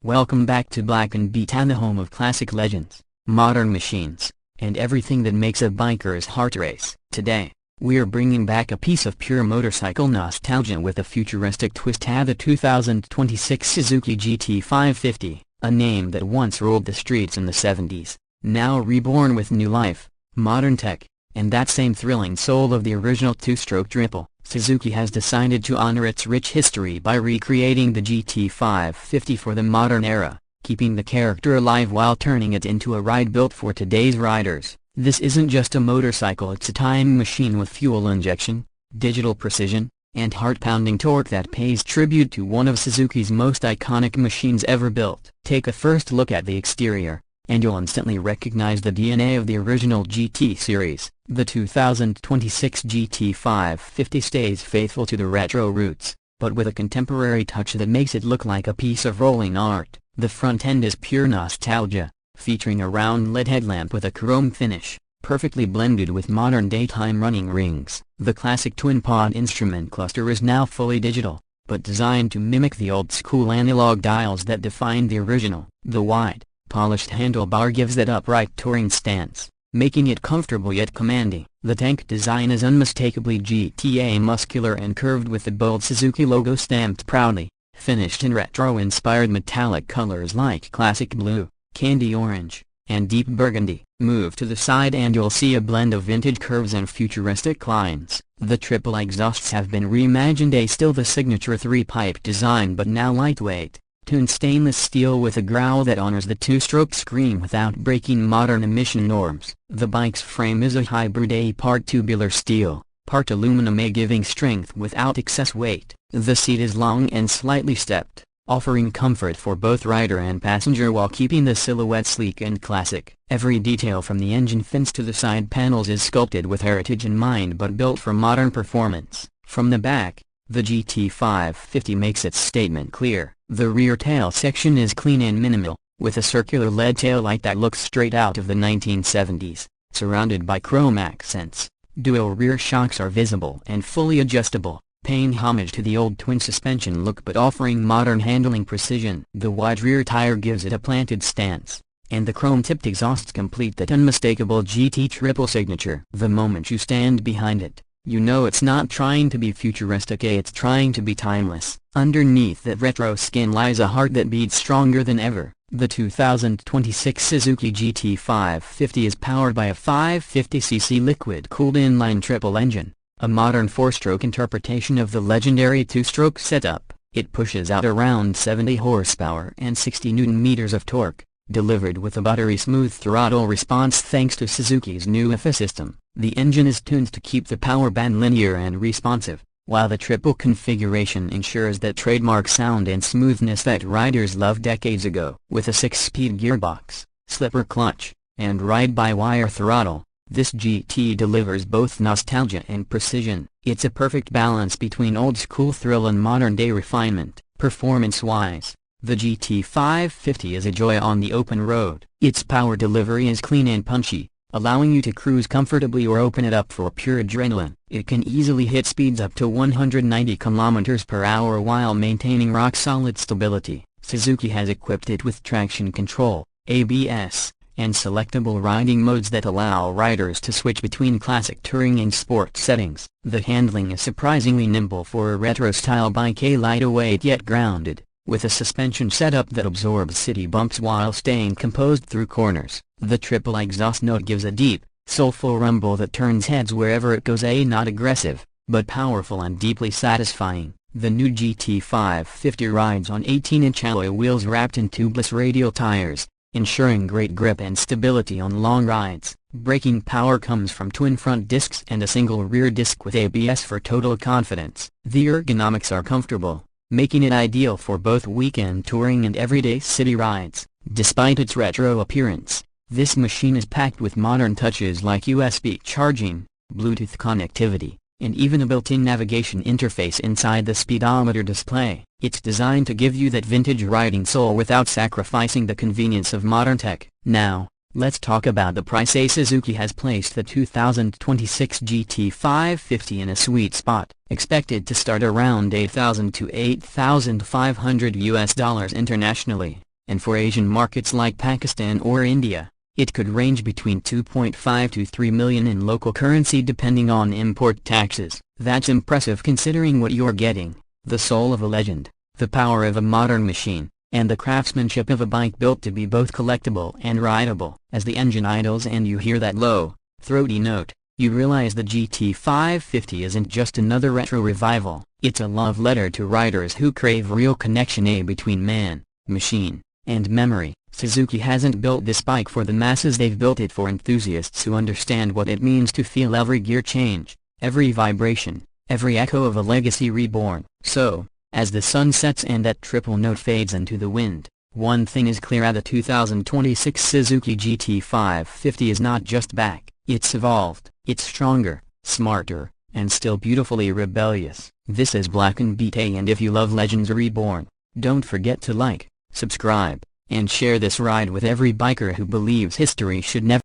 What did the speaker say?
Welcome back to Black & Beaten, the home of classic legends, modern machines, and everything that makes a biker's heart race. Today, we're bringing back a piece of pure motorcycle nostalgia with a futuristic twist. The 2026 Suzuki GT550, a name that once ruled the streets in the 70s, now reborn with new life, modern tech, and that same thrilling soul of the original two-stroke triple. Suzuki has decided to honor its rich history by recreating the GT550 for the modern era, keeping the character alive while turning it into a ride built for today's riders. This isn't just a motorcycle, it's a time machine with fuel injection, digital precision, and heart-pounding torque that pays tribute to one of Suzuki's most iconic machines ever built. Take a first look at the exterior, and you'll instantly recognize the DNA of the original GT series. The 2026 GT550 stays faithful to the retro roots, but with a contemporary touch that makes it look like a piece of rolling art. The front end is pure nostalgia, featuring a round LED headlamp with a chrome finish, perfectly blended with modern daytime running rings. The classic twin-pod instrument cluster is now fully digital, but designed to mimic the old-school analog dials that defined the original. The wide, polished handlebar gives that upright touring stance, making it comfortable yet commanding. The tank design is unmistakably GTA muscular and curved with the bold Suzuki logo stamped proudly, finished in retro-inspired metallic colors like classic blue, candy orange, and deep burgundy. Move to the side and you'll see a blend of vintage curves and futuristic lines. The triple exhausts have been reimagined, still the signature three-pipe design but now lightweight, tuned stainless steel with a growl that honors the two-stroke scream without breaking modern emission norms. The bike's frame is a hybrid, part tubular steel, part aluminum, giving strength without excess weight. The seat is long and slightly stepped, offering comfort for both rider and passenger while keeping the silhouette sleek and classic. Every detail from the engine fins to the side panels is sculpted with heritage in mind but built for modern performance. From the back, the GT550 makes its statement clear. The rear tail section is clean and minimal, with a circular LED taillight that looks straight out of the 1970s, surrounded by chrome accents. Dual rear shocks are visible and fully adjustable, paying homage to the old twin suspension look but offering modern handling precision. The wide rear tire gives it a planted stance, and the chrome-tipped exhausts complete that unmistakable GT triple signature. The moment you stand behind it, you know it's not trying to be futuristic, it's trying to be timeless. Underneath that retro skin lies a heart that beats stronger than ever. The 2026 Suzuki GT550 is powered by a 550cc liquid-cooled inline-triple engine, a modern four-stroke interpretation of the legendary two-stroke setup. It pushes out around 70 horsepower and 60 Nm of torque, delivered with a buttery-smooth throttle response thanks to Suzuki's new IFA system. The engine is tuned to keep the power band linear and responsive, while the triple configuration ensures that trademark sound and smoothness that riders loved decades ago. With a 6-speed gearbox, slipper clutch, and ride-by-wire throttle, this GT delivers both nostalgia and precision. It's a perfect balance between old-school thrill and modern-day refinement. Performance-wise, the GT550 is a joy on the open road. Its power delivery is clean and punchy, allowing you to cruise comfortably or open it up for pure adrenaline. It can easily hit speeds up to 190 km/h while maintaining rock-solid stability. Suzuki has equipped it with traction control, ABS, and selectable riding modes that allow riders to switch between classic touring and sport settings. The handling is surprisingly nimble for a retro-style bike, lightweight yet grounded, with a suspension setup that absorbs city bumps while staying composed through corners. The triple exhaust note gives a deep, soulful rumble that turns heads wherever it goes, not aggressive, but powerful and deeply satisfying. The new GT550 rides on 18-inch alloy wheels wrapped in tubeless radial tires, ensuring great grip and stability on long rides. Braking power comes from twin front discs and a single rear disc with ABS for total confidence. The ergonomics are comfortable, making it ideal for both weekend touring and everyday city rides. Despite its retro appearance, this machine is packed with modern touches like USB charging, Bluetooth connectivity, and even a built-in navigation interface inside the speedometer display. It's designed to give you that vintage riding soul without sacrificing the convenience of modern tech. Now, let's talk about the price. Suzuki has placed the 2026 GT550 in a sweet spot, expected to start around $8,000 to $8,500 internationally. and for Asian markets like Pakistan or India, it could range between 2.5 to 3 million in local currency depending on import taxes. That's impressive considering what you're getting: the soul of a legend, the power of a modern machine, and the craftsmanship of a bike built to be both collectible and rideable. As the engine idles and you hear that low, throaty note, you realize the GT550 isn't just another retro revival, it's a love letter to riders who crave real connection between man, machine, and memory. Suzuki hasn't built this bike for the masses, they've built it for enthusiasts who understand what it means to feel every gear change, every vibration, every echo of a legacy reborn. So, as the sun sets and that triple note fades into the wind, one thing is clear: the 2026 Suzuki GT550 is not just back, it's evolved, it's stronger, smarter, and still beautifully rebellious. This is Black and BT, and if you love Legends Reborn, don't forget to like, subscribe, and share this ride with every biker who believes history should never